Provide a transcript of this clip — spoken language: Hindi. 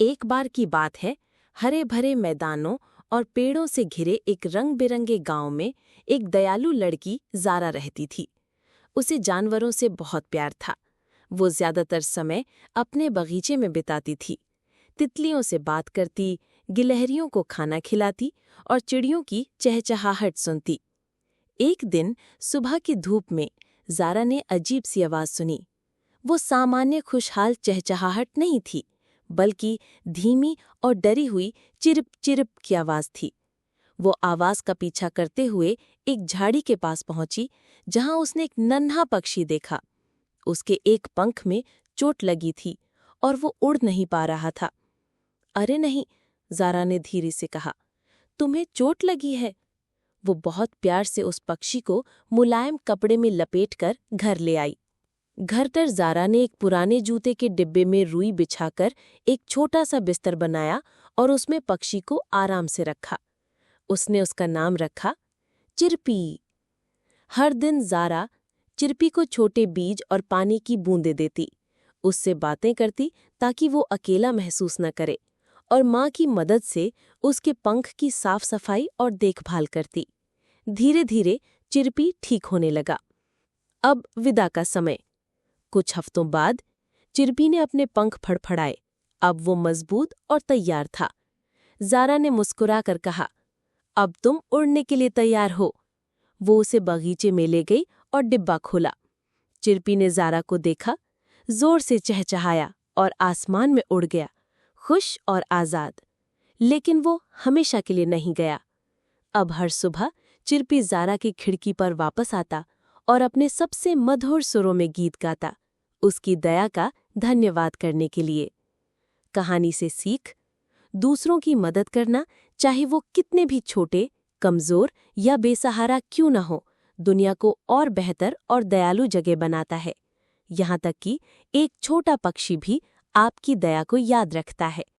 एक बार की बात है, हरे भरे मैदानों और पेड़ों से घिरे एक रंग बिरंगे गांव में एक दयालु लड़की ज़ारा रहती थी। उसे जानवरों से बहुत प्यार था। वो ज्यादातर समय अपने बगीचे में बिताती थी, तितलियों से बात करती, गिलहरियों को खाना खिलाती और चिड़ियों की चहचहाहट सुनती। एक दिन सुबह की धूप में ज़ारा ने अजीब सी आवाज़ सुनी। वो सामान्य खुशहाल चहचहाहट नहीं थी, बल्कि धीमी और डरी हुई चिरिप चिरिप की आवाज़ थी। वो आवाज़ का पीछा करते हुए एक झाड़ी के पास पहुंची, जहां उसने एक नन्हा पक्षी देखा। उसके एक पंख में चोट लगी थी और वो उड़ नहीं पा रहा था। अरे नहीं, ज़ारा ने धीरे से कहा, तुम्हें चोट लगी है। वो बहुत प्यार से उस पक्षी को मुलायम कपड़े में लपेटकर घर ले आई। घर पर ज़ारा ने एक पुराने जूते के डिब्बे में रुई बिछाकर एक छोटा सा बिस्तर बनाया और उसमें पक्षी को आराम से रखा। उसने उसका नाम रखा चिरपी। हर दिन ज़ारा चिरपी को छोटे बीज और पानी की बूंदें देती, उससे बातें करती ताकि वो अकेला महसूस न करे, और माँ की मदद से उसके पंख की साफ सफाई और देखभाल करती। धीरे धीरे चिरपी ठीक होने लगा। अब विदा का समय। कुछ हफ्तों बाद चिरपी ने अपने पंख फड़फड़ाए। अब वो मजबूत और तैयार था। ज़ारा ने मुस्कुराकर कहा, अब तुम उड़ने के लिए तैयार हो। वो उसे बगीचे में ले गई और डिब्बा खोला। चिरपी ने ज़ारा को देखा, जोर से चहचहाया और आसमान में उड़ गया, खुश और आज़ाद। लेकिन वो हमेशा के लिए नहीं गया। अब हर सुबह चिरपी ज़ारा की खिड़की पर वापस आता और अपने सबसे मधुर सुरों में गीत गाता, उसकी दया का धन्यवाद करने के लिए। कहानी से सीख: दूसरों की मदद करना, चाहे वो कितने भी छोटे, कमजोर या बेसहारा क्यों न हो, दुनिया को और बेहतर और दयालु जगह बनाता है। यहाँ तक कि एक छोटा पक्षी भी आपकी दया को याद रखता है।